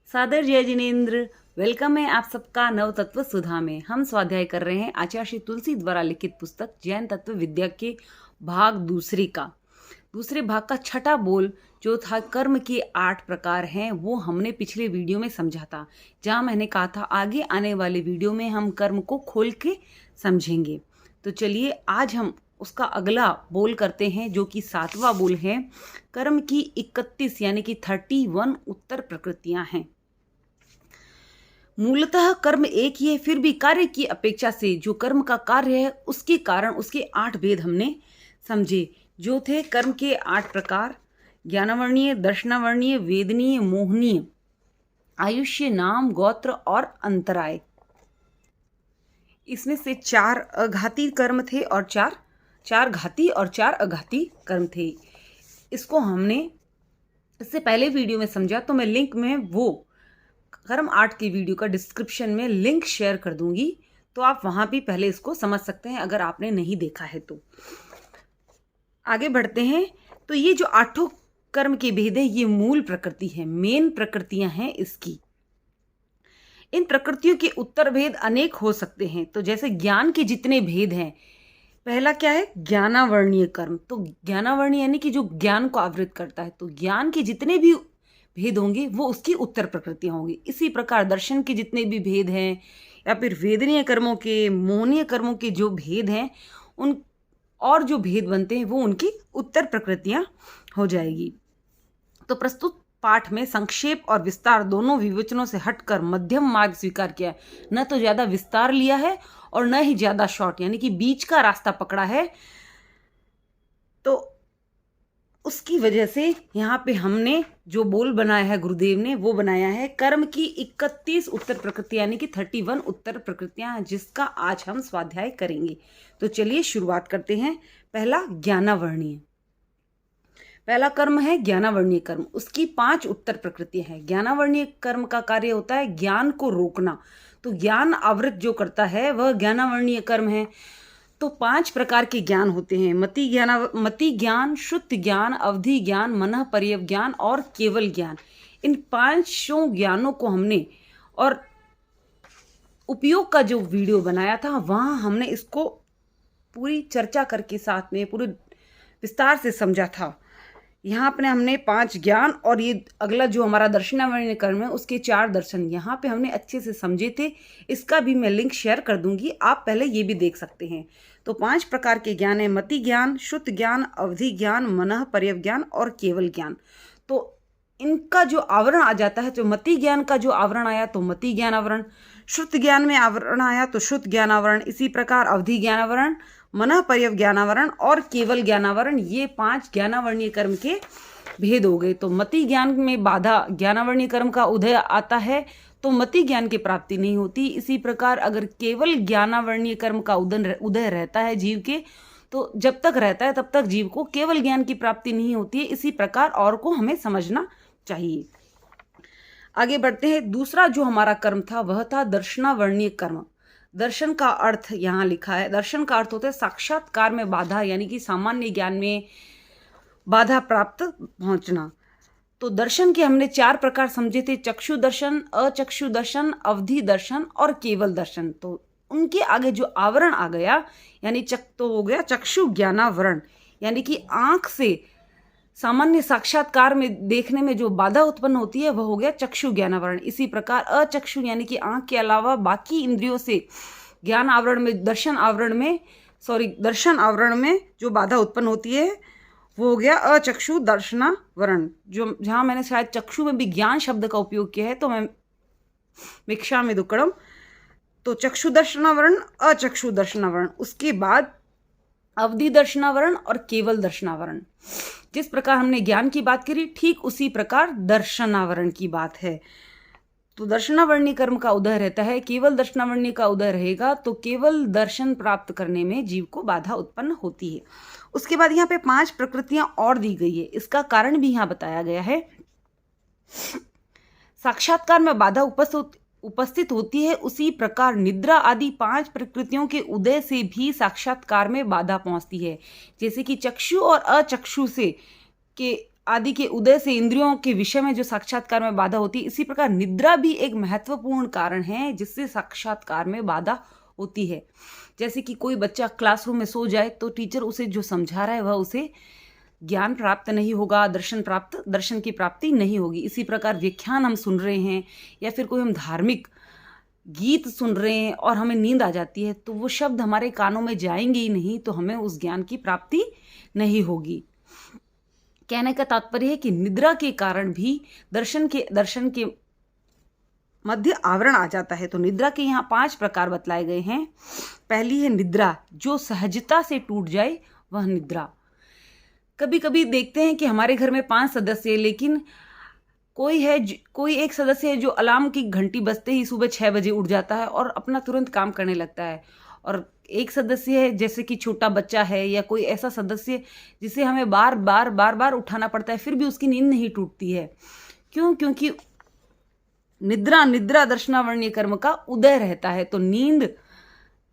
सादर जय जिनेन्द्र। वेलकम है आप सबका नव तत्व सुधा में। हम स्वाध्याय कर रहे हैं आचार्य श्री तुलसी द्वारा लिखित पुस्तक जैन तत्व विद्या के भाग दूसरे भाग का छठा बोल जो था कर्म के 8 प्रकार हैं, वो हमने पिछले वीडियो में समझा था, जहां मैंने कहा था आगे आने वाले वीडियो में हम कर्म को खोल के समझेंगे। तो चलिए आज हम उसका अगला बोल करते हैं जो कि 7वां बोल है। कर्म की 31 यानी कि 31 उत्तर प्रकृतियां हैं। मूलतः कर्म एक ही है, फिर भी कार्य की अपेक्षा से जो कर्म का कार्य है उसके कारण उसके 8 भेद हमने समझे, जो थे कर्म के 8 प्रकार: ज्ञानवर्णीय, दर्शनावर्णीय, वेदनीय, मोहनीय, आयुष्य, नाम, गोत्र और अंतराय। इसमें से 4 अघाती कर्म थे और 4 घाती और 4 अघाती कर्म थे। इसको हमने इससे पहले वीडियो में समझा, तो मैं लिंक में वो कर्म 8 की वीडियो का डिस्क्रिप्शन में लिंक शेयर कर दूंगी, तो आप वहां भी पहले इसको समझ सकते हैं अगर आपने नहीं देखा है तो। आगे बढ़ते हैं। तो ये जो 8 कर्म के भेद है ये मूल प्रकृति है, मेन प्रकृतियां हैं इसकी। इन प्रकृतियों के उत्तर भेद अनेक हो सकते हैं। तो जैसे ज्ञान के जितने भेद हैं, पहला क्या है? ज्ञानावर्णीय कर्म। तो ज्ञानावर्णीय यानी कि जो ज्ञान को आवृत करता है, तो ज्ञान के जितने भी भेद होंगे वो उसकी उत्तर प्रकृतियां होंगी। इसी प्रकार दर्शन के जितने भी भेद हैं या फिर वेदनीय कर्मों के, मोहनीय कर्मों के जो भेद हैं, उन और जो भेद बनते हैं वो उनकी उत्तर प्रकृतियां हो जाएगी। तो प्रस्तुत पाठ में संक्षेप और विस्तार दोनों विवेचनों से हटकर मध्यम मार्ग स्वीकार किया है। न तो ज्यादा विस्तार लिया है और न ही ज्यादा शॉर्ट, यानी कि बीच का रास्ता पकड़ा है। तो उसकी वजह से यहाँ पे हमने जो बोल बनाया है, गुरुदेव ने वो बनाया है कर्म की 31 उत्तर प्रकृति यानी कि 31 उत्तर प्रकृतियां, जिसका आज हम स्वाध्याय करेंगे। तो चलिए शुरुआत करते हैं। पहला ज्ञानावर्णीय। पहला कर्म है ज्ञानावर्णीय कर्म। उसकी 5 उत्तर प्रकृतियां हैं। ज्ञानावर्णीय कर्म का कार्य होता है ज्ञान को रोकना। तो ज्ञान आवृत जो करता है वह ज्ञानावर्णीय कर्म है। तो 5 प्रकार के ज्ञान होते हैं: मति ज्ञान, शुद्ध ज्ञान, अवधि ज्ञान, मनः पर्यव ज्ञान और केवल ज्ञान। इन 5 ज्ञानों को हमने और उपयोग का जो वीडियो बनाया था वहां हमने इसको पूरी चर्चा करके साथ में पूरे विस्तार से समझा था। यहाँ पे हमने 5 ज्ञान और ये अगला जो हमारा दर्शनावर्णीय कर्म है उसके 4 दर्शन यहाँ पे हमने अच्छे से समझे थे। इसका भी मैं लिंक शेयर कर दूंगी, आप पहले ये भी देख सकते हैं। तो 5 प्रकार के ज्ञान है: मति ज्ञान, शुद्ध ज्ञान, अवधि ज्ञान, मनः पर्यव ज्ञान और केवल ज्ञान। तो इनका जो आवरण आ जाता है, तो मति ज्ञान का जो आवरण आया तो मति ज्ञान आवरण, शुद्ध ज्ञान में आवरण आया तो शुद्ध ज्ञान आवरण, इसी प्रकार अवधि ज्ञान आवरण, मनः पर्यव ज्ञानावरण और केवल ज्ञानावरण। ये 5 ज्ञानावर्णीय कर्म के भेद हो गए। तो मति ज्ञान में बाधा ज्ञानावर्णीय कर्म का उदय आता है तो मति ज्ञान की प्राप्ति नहीं होती। इसी प्रकार अगर केवल ज्ञानावर्णीय कर्म का उदय रहता है जीव के, तो जब तक रहता है तब तक जीव को केवल ज्ञान की प्राप्ति नहीं होती है। इसी प्रकार और को हमें समझना चाहिए। आगे बढ़ते हैं। दूसरा जो हमारा कर्म था वह था दर्शनावर्णीय कर्म। दर्शन का अर्थ यहाँ लिखा है। दर्शन का अर्थ होता है साक्षात्कार में बाधा, यानी कि सामान्य ज्ञान में बाधा प्राप्त पहुंचना। तो दर्शन के हमने 4 प्रकार समझे थे: चक्षु दर्शन, अचक्षु दर्शन, अवधि दर्शन और केवल दर्शन। तो उनके आगे जो आवरण आ गया यानी तो हो गया चक्षु ज्ञानावरण, यानी कि आंख से सामान्य साक्षात्कार में देखने में जो बाधा उत्पन्न होती है वह हो गया चक्षु ज्ञानावरण। इसी प्रकार अचक्षु यानी कि आंख के अलावा बाकी इंद्रियों से ज्ञान आवरण में, दर्शन आवरण में जो बाधा उत्पन्न होती है वो हो गया अचक्षु दर्शनावरण। जो जहां मैंने शायद चक्षु में भी ज्ञान शब्द का उपयोग किया है तो मैं मिक्षा में दुक्कड़म। तो चक्षु दर्शनावरण, अचक्षु दर्शनावरण, उसके बाद अवधि दर्शनावरण और केवल दर्शनावरण। जिस प्रकार हमने ज्ञान की बात करी ठीक उसी प्रकार दर्शनावरण की बात है। तो दर्शनावर्णीय कर्म का उदय रहता है, केवल दर्शनावर्णीय का उदय रहेगा तो केवल दर्शन प्राप्त करने में जीव को बाधा उत्पन्न होती है। उसके बाद यहाँ पे 5 प्रकृतियां और दी गई है। इसका कारण भी यहाँ बताया गया है। साक्षात्कार में बाधा उपस्थित होती है, उसी प्रकार निद्रा आदि 5 प्रकृतियों के उदय से भी साक्षात्कार में बाधा पहुंचती है। जैसे कि चक्षु और अचक्षु से के आदि के उदय से इंद्रियों के विषय में जो साक्षात्कार में बाधा होती है, इसी प्रकार निद्रा भी एक महत्वपूर्ण कारण है जिससे साक्षात्कार में बाधा होती है। जैसे कि कोई बच्चा क्लासरूम में सो जाए तो टीचर उसे जो समझा रहा है वह उसे ज्ञान प्राप्त नहीं होगा, दर्शन की प्राप्ति नहीं होगी। इसी प्रकार व्याख्यान हम सुन रहे हैं या फिर कोई हम धार्मिक गीत सुन रहे हैं और हमें नींद आ जाती है, तो वो शब्द हमारे कानों में जाएंगे ही नहीं, तो हमें उस ज्ञान की प्राप्ति नहीं होगी। कहने का तात्पर्य है कि निद्रा के कारण भी दर्शन के मध्य आवरण आ जाता है। तो निद्रा के यहाँ 5 प्रकार बतलाए गए हैं। पहली है निद्रा जो सहजता से टूट जाए, वह निद्रा। कभी कभी देखते हैं कि हमारे घर में 5 सदस्य है, लेकिन कोई एक सदस्य है जो अलार्म की घंटी बजते ही सुबह 6 बजे उठ जाता है और अपना तुरंत काम करने लगता है, और एक सदस्य है जैसे कि छोटा बच्चा है या कोई ऐसा सदस्य जिसे हमें बार बार उठाना पड़ता है, फिर भी उसकी नींद नहीं टूटती है। क्यों? क्योंकि निद्रा दर्शनावर्णीय कर्म का उदय रहता है। तो नींद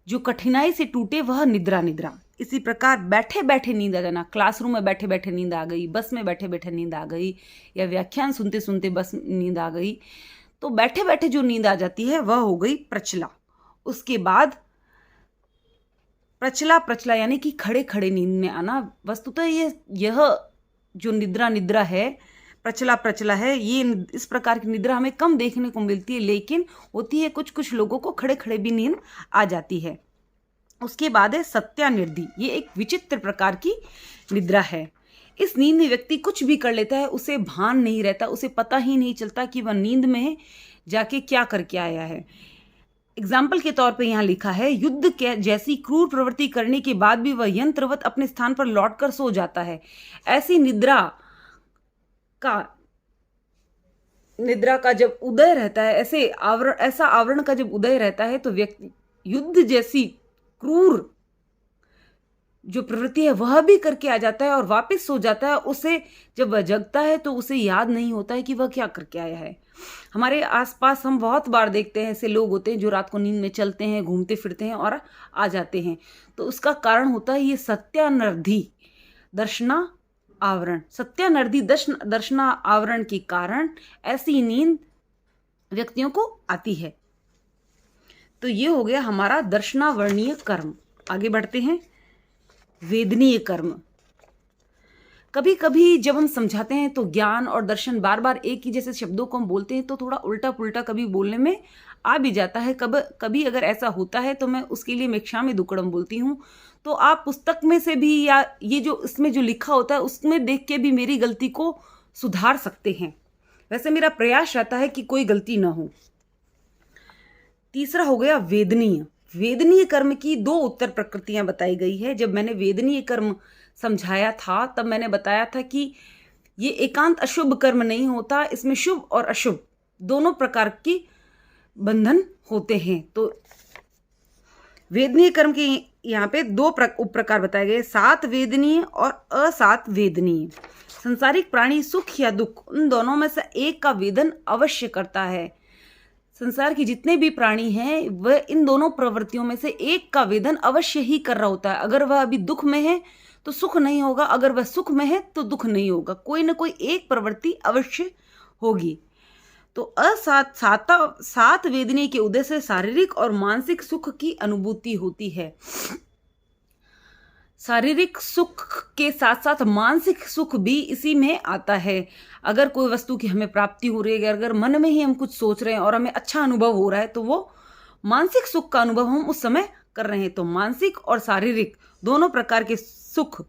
जो कठिनाई से टूटे वह निद्रा। इसी प्रकार बैठे बैठे नींद आ जाना, क्लासरूम में बैठे बैठे नींद आ गई, बस में बैठे बैठे नींद आ गई, या व्याख्यान सुनते सुनते बस नींद आ गई, तो बैठे बैठे जो नींद आ जाती है वह हो गई प्रचला। उसके बाद प्रचला यानी कि खड़े खड़े नींद में आना। वस्तुतः यह जो निद्रा है, प्रचला है, ये इस प्रकार की निद्रा हमें कम देखने को मिलती है, लेकिन होती है कुछ लोगों को खड़े खड़े भी नींद आ जाती है। उसके बाद है सत्यानिर्धि। ये एक विचित्र प्रकार की निद्रा है। इस नींद में व्यक्ति कुछ भी कर लेता है, उसे भान नहीं रहता, उसे पता ही नहीं चलता कि वह नींद में जाके क्या करके आया है। एग्जाम्पल के तौर पे यहाँ लिखा है, युद्ध के जैसी क्रूर प्रवृत्ति करने के बाद भी वह यंत्रवत अपने स्थान पर लौटकर सो जाता है। ऐसी निद्रा का जब उदय रहता है, ऐसा आवरण का जब उदय रहता है, तो व्यक्ति युद्ध जैसी क्रूर जो प्रवृत्ति है वह भी करके आ जाता है और वापस सो जाता है। उसे जब वह जगता है तो उसे याद नहीं होता है कि वह क्या करके आया है। हमारे आसपास हम बहुत बार देखते हैं ऐसे लोग होते हैं जो रात को नींद में चलते हैं, घूमते फिरते हैं और आ जाते हैं। तो उसका कारण होता है ये सत्यानर्धि दर्शना आवरण के कारण ऐसी नींद व्यक्तियों को आती है। तो ये हो गया हमारा दर्शनावर्णीय कर्म। आगे बढ़ते हैं, वेदनीय कर्म। कभी कभी जब हम समझाते हैं तो ज्ञान और दर्शन बार बार एक ही जैसे शब्दों को हम बोलते हैं तो थोड़ा उल्टा पुल्टा कभी बोलने में आ भी जाता है। कभी अगर ऐसा होता है तो मैं उसके लिए मिक्षामि दुक्कडम बोलती हूँ। तो आप पुस्तक में से भी या ये जो इसमें जो लिखा होता है उसमें देख के भी मेरी गलती को सुधार सकते हैं। वैसे मेरा प्रयास रहता है कि कोई गलती ना हो। तीसरा हो गया वेदनीय कर्म की 2 उत्तर प्रकृतियां बताई गई है। जब मैंने वेदनीय कर्म समझाया था तब मैंने बताया था कि ये एकांत अशुभ कर्म नहीं होता, इसमें शुभ और अशुभ दोनों प्रकार की बंधन होते हैं। तो वेदनीय कर्म के यहाँ पे 2 उप प्रकार बताए गए, सात वेदनीय और असात वेदनीय। संसारिक प्राणी सुख या दुख उन दोनों में से एक का वेदन अवश्य करता है। संसार के जितने भी प्राणी हैं वह इन दोनों प्रवृत्तियों में से एक का वेदन अवश्य ही कर रहा होता है। अगर वह अभी दुख में है तो सुख नहीं होगा, अगर वह सुख में है तो दुख नहीं होगा, कोई ना कोई एक प्रवृत्ति अवश्य होगी। तो सात वेदनीय के उदय से शारीरिक और मानसिक सुख की अनुभूति होती है। शारीरिक सुख के साथ साथ मानसिक सुख भी इसी में आता है। अगर कोई वस्तु की हमें प्राप्ति हो रही है, अगर मन में ही हम कुछ सोच रहे हैं और हमें अच्छा अनुभव हो रहा है तो वो मानसिक सुख का अनुभव हम उस समय कर रहे हैं। तो मानसिक और शारीरिक दोनों प्रकार के सुख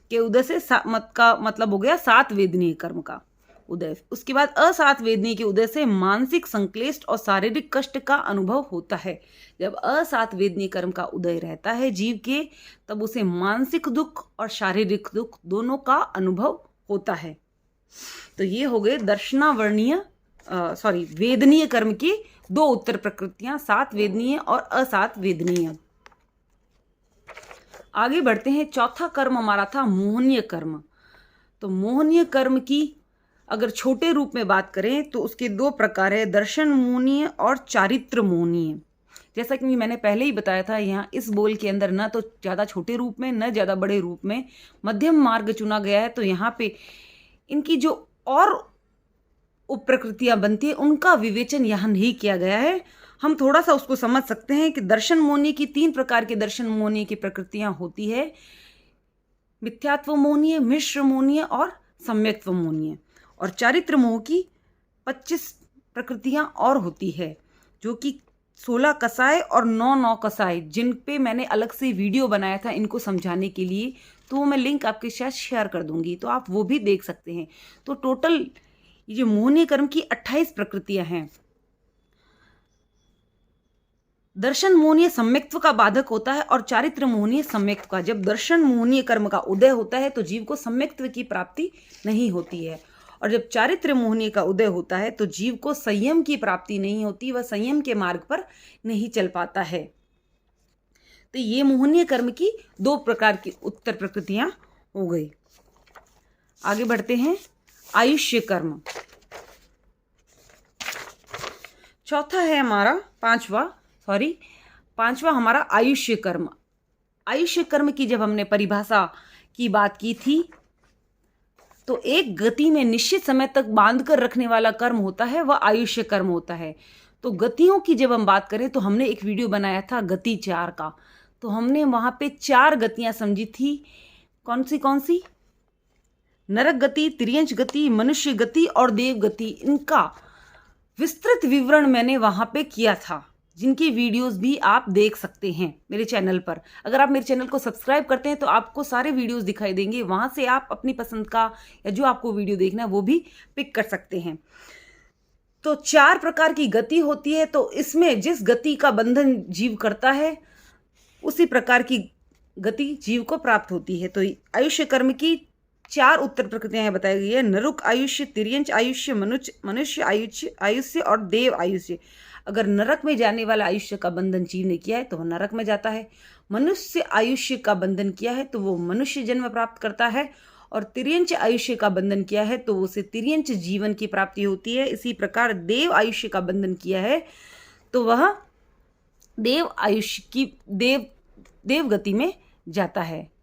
के उदय से का मतलब हो गया 7 वेदनीय कर्म का उदय। उसके बाद असात वेदनीय के उदय से मानसिक संक्लेष्ट और शारीरिक कष्ट का अनुभव होता है। जब असात वेदनीय कर्म का उदय रहता है जीव के, तब उसे मानसिक दुख और शारीरिक दुख दोनों का अनुभव होता है। तो ये हो गए वेदनीय कर्म की 2 उत्तर प्रकृतियां, 7 वेदनीय और असात वेदनीय। आगे बढ़ते हैं। चौथा कर्म हमारा था मोहनीय कर्म। तो मोहनीय कर्म की अगर छोटे रूप में बात करें तो उसके 2 प्रकार है, दर्शन मोहनीय और चारित्र मोहनीय। जैसा कि मैंने पहले ही बताया था, यहाँ इस बोल के अंदर न तो ज़्यादा छोटे रूप में न ज़्यादा बड़े रूप में मध्यम मार्ग चुना गया है। तो यहाँ पे इनकी जो और उप प्रकृतियां बनती है उनका विवेचन यहाँ नहीं किया गया है। हम थोड़ा सा उसको समझ सकते हैं कि दर्शन मोहनीय की 3 प्रकार के दर्शन मोहनीय की प्रकृतियां होती है, मिथ्यात्व मोहनीय, मिश्र मोहनीय और सम्यक्त्व मोहनीय। और चारित्र मोह की 25 प्रकृतियां और होती है, जो कि 16 कसाय और 9 कसाय, जिन पे मैंने अलग से वीडियो बनाया था इनको समझाने के लिए, तो मैं लिंक आपके साथ शेयर कर दूंगी, तो आप वो भी देख सकते हैं। तो टोटल ये जो मोहनीय कर्म की 28 प्रकृतियां हैं। दर्शन मोहनीय सम्यक्त्व का बाधक होता है और चारित्र मोहनीय सम्यक्त्व का। जब दर्शन मोहनीय कर्म का उदय होता है तो जीव को सम्यक्त्व की प्राप्ति नहीं होती है, और जब चारित्र मोहनीय का उदय होता है तो जीव को संयम की प्राप्ति नहीं होती, वह संयम के मार्ग पर नहीं चल पाता है। तो ये मोहनीय कर्म की 2 प्रकार की उत्तर प्रकृतियां हो गई। आगे बढ़ते हैं। आयुष्य कर्म चौथा है हमारा, पांचवा हमारा आयुष्य कर्म। आयुष्य कर्म की जब हमने परिभाषा की बात की थी, तो एक गति में निश्चित समय तक बांध कर रखने वाला कर्म होता है, वह आयुष्य कर्म होता है। तो गतियों की जब हम बात करें तो हमने एक वीडियो बनाया था गति 4 का, तो हमने वहां पे 4 गतियां समझी थी। कौन सी? नरक गति, तिर्यंच गति, मनुष्य गति और देव गति। इनका विस्तृत विवरण मैंने वहां पे किया था, जिनकी वीडियोस भी आप देख सकते हैं मेरे चैनल पर। अगर आप मेरे चैनल को सब्सक्राइब करते हैं तो आपको सारे वीडियोस दिखाई देंगे, वहां से आप अपनी पसंद का या जो आपको वीडियो देखना है वो भी पिक कर सकते हैं। तो 4 प्रकार की गति होती है, तो इसमें जिस गति का बंधन जीव करता है उसी प्रकार की गति जीव को प्राप्त होती है। तो आयुष्य कर्म की 4 उत्तर प्रकृतियां बताई गई है। नरुक आयुष्य, तिर्यंच आयुष्य, मनुष्य आयुष्य और देव आयुष्य। अगर नरक में जाने वाला आयुष्य का बंधन जीव ने किया है तो वह नरक में जाता है। मनुष्य आयुष्य का बंधन किया है तो वो मनुष्य जन्म प्राप्त करता है, और तिर्यंच आयुष्य का बंधन किया है तो उसे तिर्यंच जीवन की प्राप्ति होती है। इसी प्रकार देव आयुष्य का बंधन किया है तो वह देव आयुष्य की देव गति में जाता है।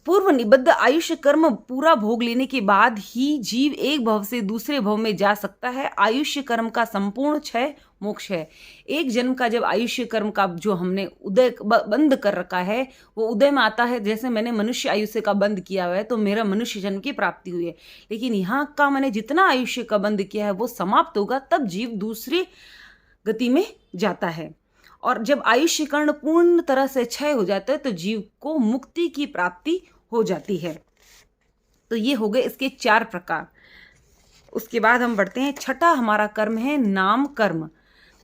पूर्व निबद्ध आयुष्य कर्म पूरा भोग लेने के बाद ही जीव एक भव से दूसरे भव में जा सकता है। आयुष्य कर्म का संपूर्ण क्षय मोक्ष है। एक जन्म का जब आयुष्य कर्म का जो हमने उदय बंद कर रखा है वो उदय में आता है, जैसे मैंने मनुष्य आयुष्य का बंद किया हुआ है तो मेरा मनुष्य जन्म की प्राप्ति हुई है। लेकिन यहाँ का मैंने जितना आयुष्य का बंद किया है वो समाप्त होगा, तब जीव दूसरी गति में जाता है। और जब आयुष्य कर्ण पूर्ण तरह से क्षय हो जाता है तो जीव को मुक्ति की प्राप्ति हो जाती है। तो ये हो गए इसके 4 प्रकार। उसके बाद हम बढ़ते हैं। छठा हमारा कर्म है नाम कर्म।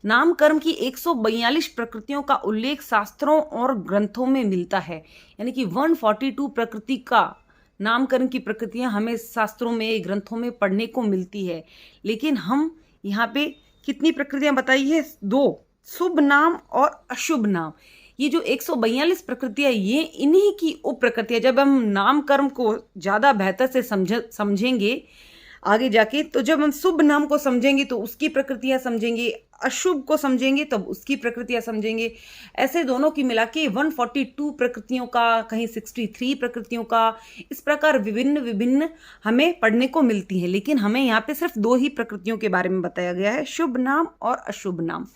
नाम कर्म की 142 प्रकृतियों का उल्लेख शास्त्रों और ग्रंथों में मिलता है, यानी कि 142 प्रकृति का नामकरण की प्रकृतियां हमें शास्त्रों में ग्रंथों में पढ़ने को मिलती है। लेकिन हम यहाँ पे कितनी प्रकृतियां बताई है? 2, शुभ नाम और अशुभ नाम। ये जो 142 प्रकृतियां, ये इन्हीं की उप प्रकृतियां। जब हम नाम कर्म को ज़्यादा बेहतर से समझेंगे आगे जाके, तो जब हम शुभ नाम को समझेंगे तो उसकी प्रकृतियां समझेंगे, अशुभ को समझेंगे तब उसकी प्रकृतियां समझेंगे। ऐसे दोनों की मिला के 142 प्रकृतियों का, कहीं 63 प्रकृतियों का, इस प्रकार विभिन्न हमें पढ़ने को मिलती हैं। लेकिन हमें यहाँ पे सिर्फ 2 ही प्रकृतियों के बारे में बताया गया है, शुभ नाम और अशुभ नाम।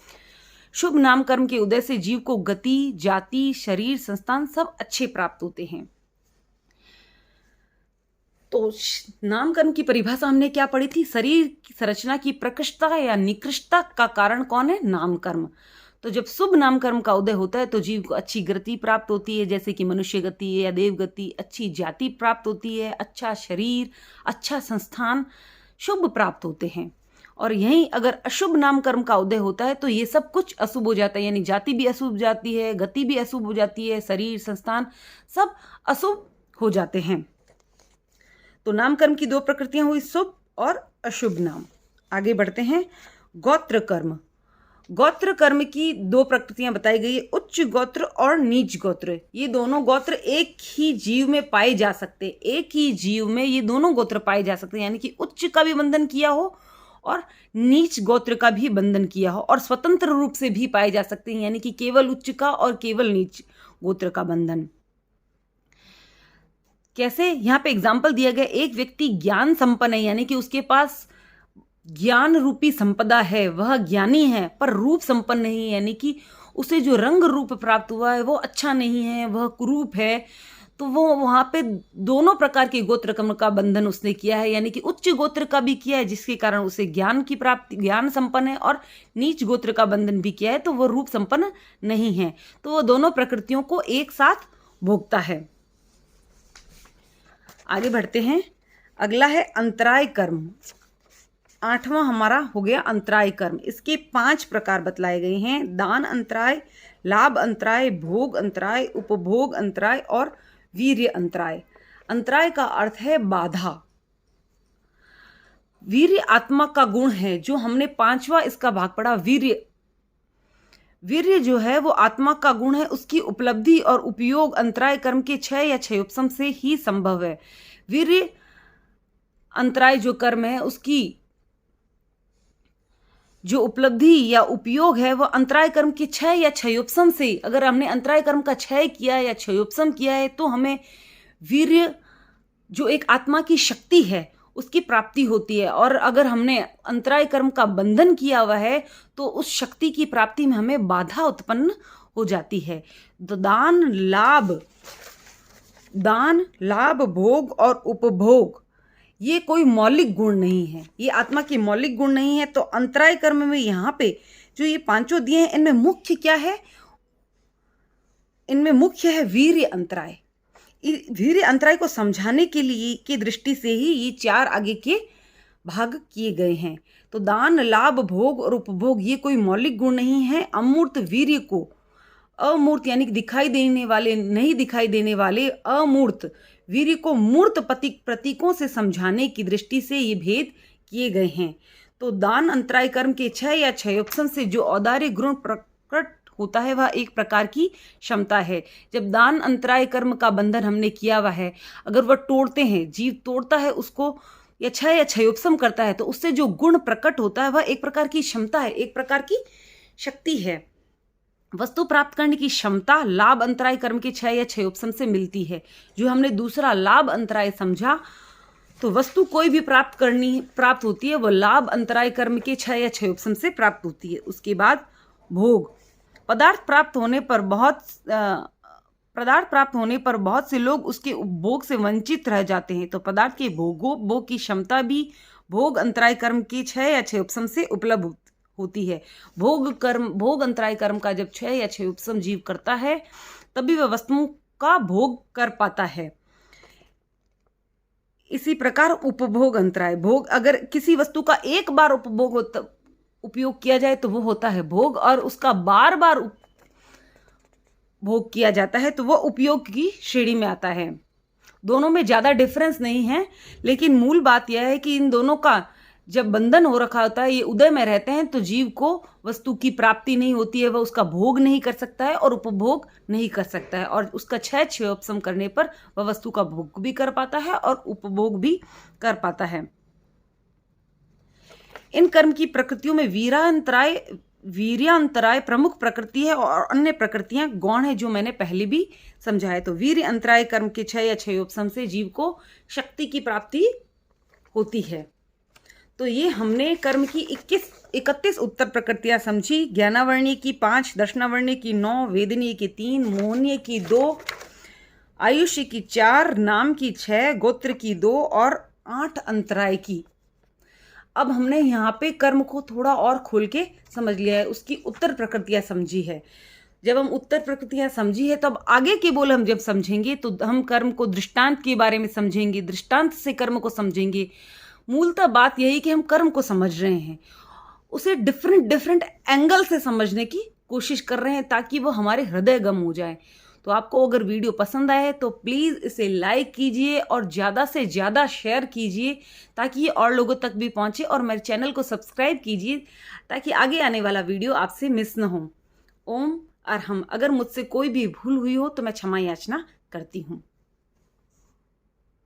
शुभ नाम कर्म के उदय से जीव को गति, जाति, शरीर, संस्थान सब अच्छे प्राप्त होते हैं। तो नाम कर्म की परिभाषा हमने क्या पढ़ी थी? शरीर की संरचना की प्रकृष्टता या निकृष्टता का कारण कौन है? नाम कर्म। तो जब शुभ नाम कर्म का उदय होता है तो जीव को अच्छी गति प्राप्त होती है, जैसे कि मनुष्य गति या देव गति, अच्छी जाति प्राप्त होती है, अच्छा शरीर, अच्छा संस्थान, शुभ प्राप्त होते हैं। और यहीं अगर अशुभ नाम कर्म का उदय होता है तो ये सब कुछ अशुभ हो जाता है, यानी जाति भी अशुभ जाती है, गति भी अशुभ हो जाती है, शरीर, संस्थान सब अशुभ हो जाते हैं। तो नाम कर्म की 2 प्रकृतियां हुई, शुभ और अशुभ नाम। आगे बढ़ते हैं। गोत्र कर्म। गोत्र कर्म की 2 प्रकृतियां बताई गई है, उच्च गोत्र और नीच गोत्र। ये दोनों गोत्र एक ही जीव में पाए जा सकते, एक ही जीव में ये दोनों गोत्र पाए जा सकते, यानी कि उच्च का भी बंधन किया हो और नीच गोत्र का भी बंधन किया हो, और स्वतंत्र रूप से भी पाए जा सकते हैं, यानी कि केवल उच्च का और केवल नीच गोत्र का बंधन। कैसे, यहाँ पे एग्जाम्पल दिया गया, एक व्यक्ति ज्ञान संपन्न है यानी कि उसके पास ज्ञान रूपी संपदा है, वह ज्ञानी है, पर रूप संपन्न नहीं है, यानी कि उसे जो रंग रूप प्राप्त हुआ है वो अच्छा नहीं है, वह कुरूप है। तो वो वहां पे दोनों प्रकार के गोत्र कर्म का बंधन उसने किया है, यानी कि उच्च गोत्र का भी किया है जिसके कारण उसे ज्ञान की प्राप्ति, ज्ञान संपन्न है, और नीच गोत्र का बंधन भी किया है तो वो रूप संपन्न नहीं है। तो वो दोनों प्रकृतियों को एक साथ भोगता है। आगे बढ़ते हैं, अगला है अंतराय कर्म। 8वां हमारा हो गया अंतराय कर्म। इसके 5 प्रकार बतलाए गए हैं, दान अंतराय, लाभ अंतराय, भोग अंतराय, उपभोग अंतराय और वीर्य अंतराय। अंतराय का अर्थ है बाधा। वीर्य आत्मा का गुण है, जो हमने 5वां इसका भाग पढ़ा, वीर्य। वीर्य जो है वो आत्मा का गुण है, उसकी उपलब्धि और उपयोग अंतराय कर्म के 6 या 6 उपसम से ही संभव है। वीर्य अंतराय जो कर्म है उसकी जो उपलब्धि या उपयोग है वह अंतराय कर्म के 6 या 6 उपसम से, अगर हमने अंतराय कर्म का 6 किया या 6 उपसम किया है तो हमें वीर्य जो एक आत्मा की शक्ति है उसकी प्राप्ति होती है। और अगर हमने अंतराय कर्म का बंधन किया हुआ है तो उस शक्ति की प्राप्ति में हमें बाधा उत्पन्न हो जाती है। तो दान लाभ भोग और उपभोग ये कोई मौलिक गुण नहीं है, ये आत्मा की मौलिक गुण नहीं है। तो अंतराय कर्म में यहाँ पे जो ये 5 दिए हैं इनमें मुख्य क्या है, इनमें मुख्य है वीर्य अंतराय। वीर्य अंतराय को समझाने के लिए की दृष्टि से ही ये 4 आगे के भाग किए गए हैं। तो दान लाभ भोग और उपभोग ये कोई मौलिक गुण नहीं है। अमूर्त वीर्य को अमूर्त यानी दिखाई देने वाले, नहीं दिखाई देने वाले अमूर्त वीर्य को मूर्त प्रतीकों से समझाने की दृष्टि से ये भेद किए गए हैं। तो दान अंतराय कर्म के 6 या 6 उपसम से जो औदार्य गुण प्रकट होता है वह एक प्रकार की क्षमता है। जब दान अंतराय कर्म का बंधन हमने किया हुआ है, अगर वह तोड़ते हैं, जीव तोड़ता है उसको या 6 उपसम करता है तो उससे जो गुण प्रकट होता है वह एक प्रकार की क्षमता है, एक प्रकार की शक्ति है। वस्तु प्राप्त करने की क्षमता लाभ अंतराय कर्म के 6 या 6 उपसम से मिलती है। जो हमने दूसरा लाभ अंतराय समझा, तो वस्तु कोई भी प्राप्त होती है वो लाभ अंतराय कर्म के 6 या 6 उपसम से प्राप्त होती है। उसके बाद भोग, पदार्थ प्राप्त होने पर बहुत से लोग उसके उपभोग से वंचित रह जाते हैं। तो पदार्थ के भोग की क्षमता भी भोग अंतराय कर्म के 6 या 6 उपसम से उपलब्ध होती है। भोग अंतराय कर्म का जब 6 या 6 उपसम जीव करता है तभी वह वस्तुओं का भोग कर पाता है। इसी प्रकार उपभोग अंतराय, भोग अगर किसी वस्तु का एक बार उपयोग किया जाए तो वो होता है भोग, और उसका बार बार भोग किया जाता है तो वो उपयोग की श्रेणी में आता है। दोनों में ज्यादा डिफरेंस नहीं है, लेकिन मूल बात यह है कि इन दोनों का जब बंधन हो रखा होता है, ये उदय में रहते हैं, तो जीव को वस्तु की प्राप्ति नहीं होती है, वह उसका भोग नहीं कर सकता है और उपभोग नहीं कर सकता है। और उसका 6 उपसम करने पर वह वस्तु का भोग भी कर पाता है और उपभोग भी कर पाता है। इन कर्म की प्रकृतियों में वीर्यांतराय प्रमुख प्रकृति है और अन्य प्रकृतियां गौण है, जो मैंने पहले भी समझाया। तो वीर्य अंतराय कर्म के 6 या 6 उपसम से जीव को शक्ति की प्राप्ति होती है। तो ये हमने कर्म की 31 उत्तर प्रकृतियां समझी। ज्ञानावर्णीय की 5, दर्शनावर्णीय की 9, वेदनीय की 3, मोहनीय की 2, आयुष्य की 4, नाम की 6, गोत्र की 2 और 8 अंतराय की। अब हमने यहाँ पे कर्म को थोड़ा और खोल के समझ लिया है, उसकी उत्तर प्रकृतियां समझी है। जब हम उत्तर प्रकृतियां समझी है तब आगे के बोल हम जब समझेंगे तो हम कर्म को दृष्टांत के बारे में समझेंगे, दृष्टांत से कर्म को समझेंगे। मूलतः बात यही कि हम कर्म को समझ रहे हैं, उसे डिफरेंट एंगल से समझने की कोशिश कर रहे हैं ताकि वो हमारे हृदयगम हो जाए। तो आपको अगर वीडियो पसंद आए तो प्लीज़ इसे लाइक कीजिए और ज़्यादा से ज़्यादा शेयर कीजिए ताकि ये और लोगों तक भी पहुँचे, और मेरे चैनल को सब्सक्राइब कीजिए ताकि आगे आने वाला वीडियो आपसे मिस न हो। ओम अरहम। अगर मुझसे कोई भी भूल हुई हो तो मैं क्षमा याचना करती हूँ।